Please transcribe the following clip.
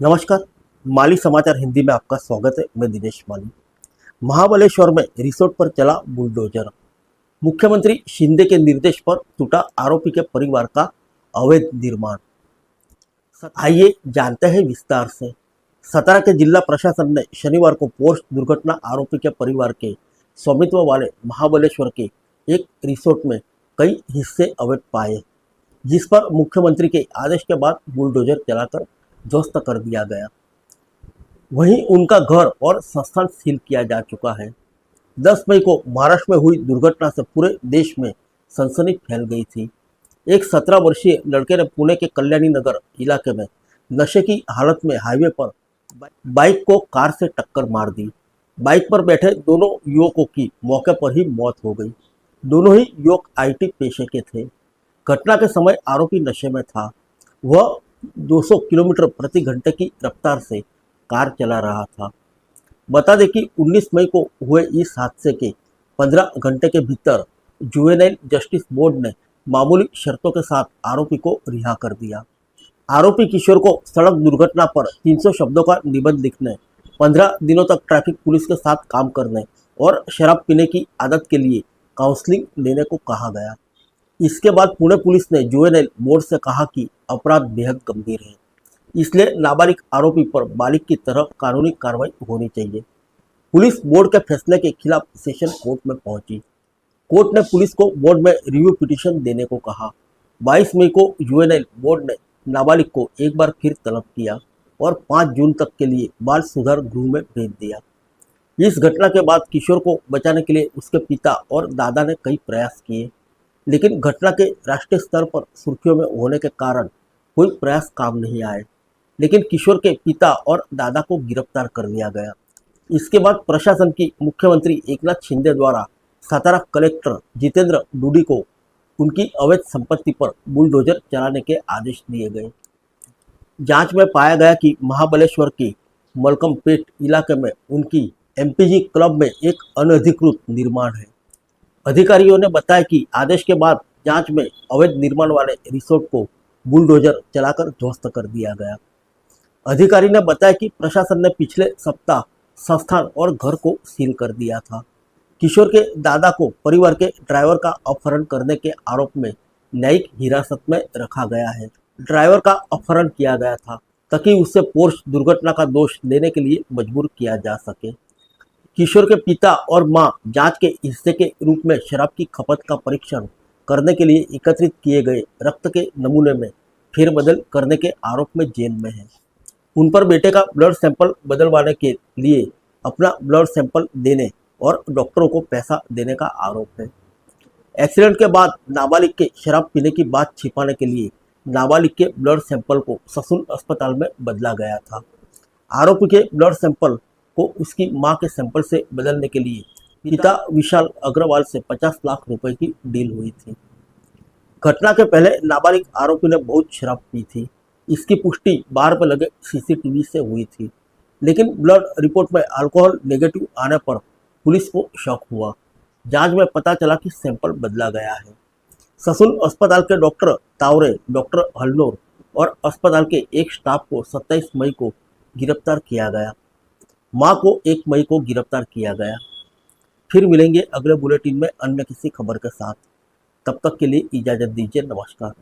नमस्कार। माली समाचार हिंदी में आपका स्वागत है। मैं दिनेश माली। महाबलेश्वर में रिसोर्ट पर चला बुलडोजर। मुख्यमंत्री शिंदे के निर्देश पर टूटा आरोपी के परिवार का अवैध निर्माण। आइए जानते हैं विस्तार से। सतारा के जिला प्रशासन ने शनिवार को पोर्श दुर्घटना आरोपी के परिवार के स्वामित्व वाले महाबलेश्वर के एक रिसोर्ट में कई हिस्से अवैध पाए, जिस पर मुख्यमंत्री के आदेश के बाद बुलडोजर चलाकर ध्वस्त कर दिया गया। वहीं उनका घर और संस्थान सील किया जा चुका है। 10 मई को महाराष्ट्र में हुई दुर्घटना से पूरे देश में सनसनी फैल गई थी। एक 17 वर्षीय लड़के ने पुणे के कल्याणी नगर इलाके में नशे की हालत में हाईवे पर बाइक को कार से टक्कर मार दी। बाइक पर बैठे दोनों युवकों की मौके पर ही मौत हो गई। दोनों ही युवक IT पेशे के थे। घटना के समय आरोपी नशे में था। वह 200 किलोमीटर प्रति घंटे की रफ्तार से कार चला रहा था। बता दें कि 19 मई को हुए इस हादसे के 15 घंटे के भीतर जुवेनाइल जस्टिस बोर्ड ने मामूली शर्तों के साथ आरोपी को रिहा कर दिया। आरोपी किशोर को सड़क दुर्घटना पर 300 शब्दों का निबंध लिखने, 15 दिनों तक ट्रैफिक पुलिस के साथ काम करने और शराब पीने की आदत के लिए काउंसलिंग लेने को कहा गया। इसके बाद पुणे पुलिस ने जुवेनाइल बोर्ड से कहा कि अपराध बेहद गंभीर है, इसलिए नाबालिग आरोपी पर बालिग की तरह कानूनी कार्रवाई होनी चाहिए। पुलिस बोर्ड के फैसले के खिलाफ सेशन कोर्ट में पहुंची। कोर्ट ने पुलिस को बोर्ड में रिव्यू पिटीशन देने को कहा। 22 मई को जुवेनाइल बोर्ड ने नाबालिग को एक बार फिर तलब किया और 5 जून तक के लिए बाल सुधार गृह में भेज दिया। इस घटना के बाद किशोर को बचाने के लिए उसके पिता और दादा ने कई प्रयास किए, लेकिन घटना के राष्ट्रीय स्तर पर सुर्खियों में होने के कारण कोई प्रयास काम नहीं आए। लेकिन किशोर के पिता और दादा को गिरफ्तार कर लिया गया। इसके बाद प्रशासन की मुख्यमंत्री एकनाथ शिंदे द्वारा सातारा कलेक्टर जितेंद्र डूडी को उनकी अवैध संपत्ति पर बुलडोजर चलाने के आदेश दिए गए। जांच में पाया गया कि महाबलेश्वर के मलकमपेट इलाके में उनकी MPG क्लब में एक अनधिकृत निर्माण है। अधिकारियों ने बताया कि आदेश के बाद जांच में अवैध निर्माण वाले रिसोर्ट को बुलडोजर चलाकर ध्वस्त कर दिया गया। अधिकारी ने बताया कि प्रशासन ने पिछले सप्ताह संस्थान और घर को सील कर दिया था। किशोर के दादा को परिवार के ड्राइवर का अपहरण करने के आरोप में न्यायिक हिरासत में रखा गया है। ड्राइवर का अपहरण किया गया था ताकि उससे पोर्श दुर्घटना का दोष लेने के लिए मजबूर किया जा सके। किशोर के पिता और मां जांच के हिस्से के रूप में शराब की खपत का परीक्षण करने के लिए एकत्रित किए गए रक्त के नमूने में फेरबदल करने के आरोप में जेल में हैं। उन पर बेटे का ब्लड सैंपल बदलवाने के लिए अपना ब्लड सैंपल देने और डॉक्टरों को पैसा देने का आरोप है। एक्सीडेंट के बाद नाबालिग के शराब पीने की बात छिपाने के लिए नाबालिग के ब्लड सैंपल को ससुन अस्पताल में बदला गया था। आरोपी के ब्लड सैंपल को उसकी मां के सैंपल से बदलने के लिए पिता विशाल अग्रवाल से 50 लाख रुपए की डील हुई थी। घटना के पहले नाबालिग आरोपी ने बहुत शराब पी थी। इसकी पुष्टि बाहर पर लगे CCTV से हुई थी, लेकिन ब्लड रिपोर्ट में अल्कोहल नेगेटिव आने पर पुलिस को शक हुआ। जांच में पता चला कि सैंपल बदला गया है। ससुन अस्पताल के डॉक्टर तावरे, डॉक्टर हलनोर और अस्पताल के एक स्टाफ को 27 मई को गिरफ्तार किया गया। मां को 1 मई को गिरफ्तार किया गया। फिर मिलेंगे अगले बुलेटिन में अन्य किसी खबर के साथ। तब तक के लिए इजाजत दीजिए। नमस्कार।